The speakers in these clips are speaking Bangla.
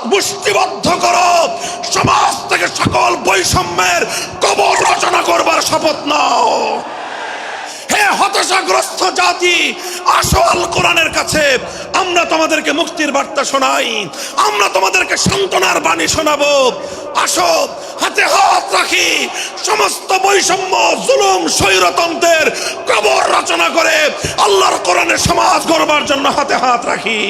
মুষ্টিবদ্ধ করো, সমাজ থেকে সকল বৈষম্যের কবর রচনা করবার শপথ নাও। হে হতাশাগ্রস্ত জাতি, আসো আল কোরআনের কাছে, আমরা তোমাদেরকে মুক্তির বার্তা শোনাই, আমরা তোমাদেরকে সান্ত্বনার বাণী শোনাবো। আসো হাতে হাত রাখি, সমস্ত বৈষম্য, জুলুম, স্বৈরতন্ত্রের কবর রচনা করে আল্লাহর কোরআনের সমাজ গড়বার জন্য হাতে হাত রাখি।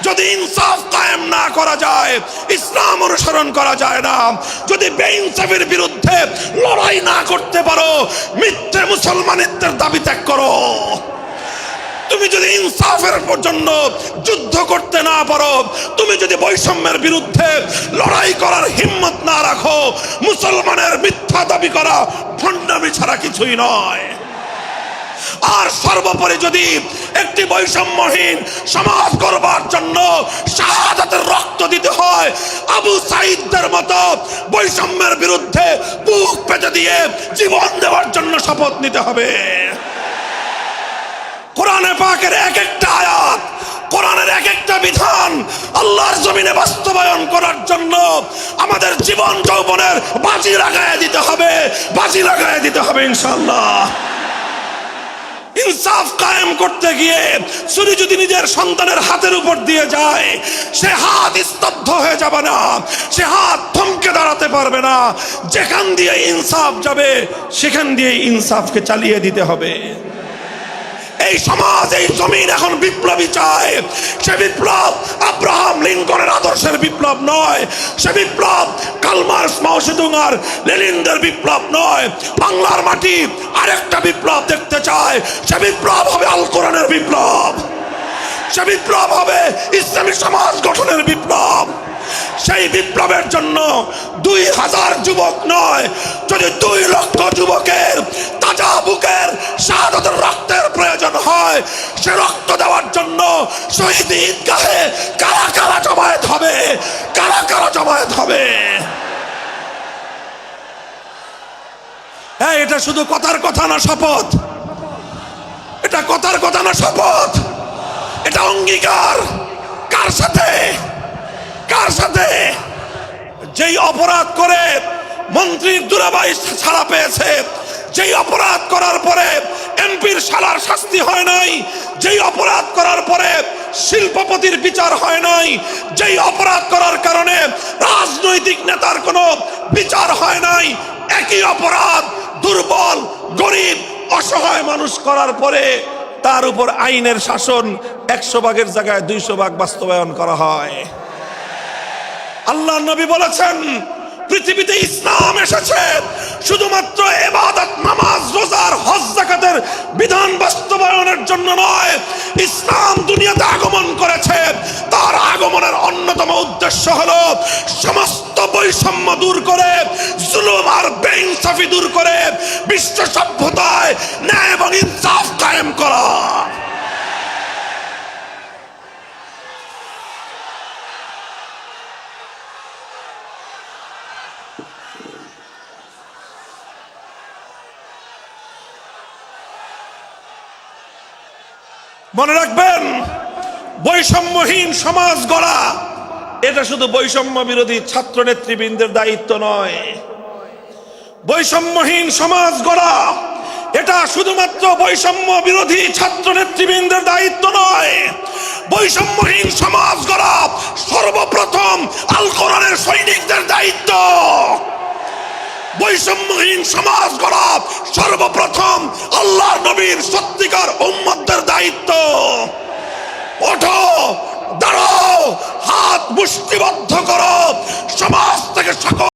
যদি ইনসাফ কায়েম না করা যায়, ইসলাম অনুসরণ করা যায় না, যদি বেইনসাফের বিরুদ্ধে লড়াই না করতে পারো, মিথ্যে মুসলমানিত্বের দাবি ত্যাগ করো। তুমি যদি ইনসাফের জন্য যুদ্ধ করতে না পারো, তুমি যদি বৈষম্যের বিরুদ্ধে লড়াই করার হিম্মত না রাখো, মুসলমানের মিথ্যা দাবি করা ভণ্ডামি ছাড়া কিছুই নয়। আর সর্বোপরি যদি একটি বৈষম্যহীন সমাজ গড়বার জন্য শাহাদাতের রক্ত দিতে হয়, আবু সাঈদদের মতো বৈষম্যের বিরুদ্ধে বুক পেতে দিয়ে জীবন দেওয়ার জন্য শপথ নিতে হবে। কোরআনে পাকের এক একটা আয়াত, কোরআনের এক একটা বিধান আল্লাহর জমিনে বাস্তবায়ন করার জন্য আমাদের জীবন যৌবনের বাজি লাগায় দিতে হবে, বাজি লাগায় দিতে হবে ইনশাআল্লাহ। ইনসাফ কায়েম করতে গিয়ে ছুরি যদি নিজের সন্তানের হাতের উপর দিয়ে যায়, সে হাত স্তব্ধ হয়ে যাবে না, সে হাত থমকে দাঁড়াতে পারবে না। যেখান দিয়ে ইনসাফ যাবে সেখান দিয়ে ইনসাফকে চালিয়ে দিতে হবে। এই সমাজ, এই জমিন এখন বিপ্লবী চায়। সে বিপ্লব আব্রাহাম লিঙ্কনের আদর্শের বিপ্লব নয়, সে বিপ্লব কার্ল মার্কস, মাও সেতুং আর লেনিনদের বিপ্লব নয়। বাংলার মাটি আরেকটা বিপ্লব দেখতে চায়, সে বিপ্লব হবে আল কোরআনের বিপ্লব, সে বিপ্লব হবে ইসলামী সমাজ গঠনের বিপ্লব। সেই বিপ্লবের জন্য 2000 যুবক নয়, যদি 2 লক্ষ যুবকের তাজা বুকের শাহাদাতের রক্তের প্রয়োজন হয়, সে রক্ত দেওয়ার জন্য শহীদ ঈদগাহে কারা কারা জমায়েত হবে, কারা কারা জমায়েত হবে। হ্যাঁ, এটা শুধু কথার কথা না, শপথ। এটা কথার কথা না, শপথ। এটা অঙ্গীকার। কার সাথে? কার সাথে? যেই অপরাধ করে মন্ত্রীর দুলাভাই ছাড়া পেয়েছে, যেই অপরাধ করার পরে এমপির শালার শাস্তি হয় নাই, যেই অপরাধ করার পরে শিল্পপতির বিচার হয় নাই, যেই অপরাধ করার কারণে রাজনৈতিক নেতার কোনো বিচার হয় নাই, একই অপরাধ দুর্বল, গরিব, অসহায় মানুষ করার পরে তার উপর আইনের শাসন 100 ভাগের জায়গায় 200 ভাগ বাস্তবায়ন করা হয়। আল্লাহ নবী বলেছেন, পৃথিবীতে ইসলাম এসেছে শুধুমাত্র ইবাদত, নামাজ, রোজার, হজ, যাকাতের বিধান বাস্তবায়নের জন্য নয়। ইসলাম দুনিয়াতে আগমন করেছে, তার আগমনের অন্যতম উদ্দেশ্য হলো সমস্ত বৈষম্য দূর করে, জুলুম আর বেইনসাফি দূর করে বিশ্ব সভ্যতায় ন্যায় এবং ইনসাফ কায়েম করা। মনে রাখবেন, বৈষম্যহীন সমাজ গড়া এটা শুধু বৈষম্য বিরোধী ছাত্র নেতৃবৃন্দের দায়িত্ব নয়। বৈষম্যহীন সমাজ গড়া এটা শুধুমাত্র বৈষম্য বিরোধী ছাত্র নেতৃবৃন্দের দায়িত্ব নয়। বৈষম্যহীন সমাজ গড়া সর্বপ্রথম আল কোরআনের সৈনিকদের দায়িত্ব। বৈষম্যহীন সমাজ গড়া সর্বপ্রথম আল্লাহর নবীর সত্যিকার উম্মতদের দায়িত্ব। ওঠো, দাঁড়াও, হাত মুষ্টিবদ্ধ করো, সমাজ থেকে সকল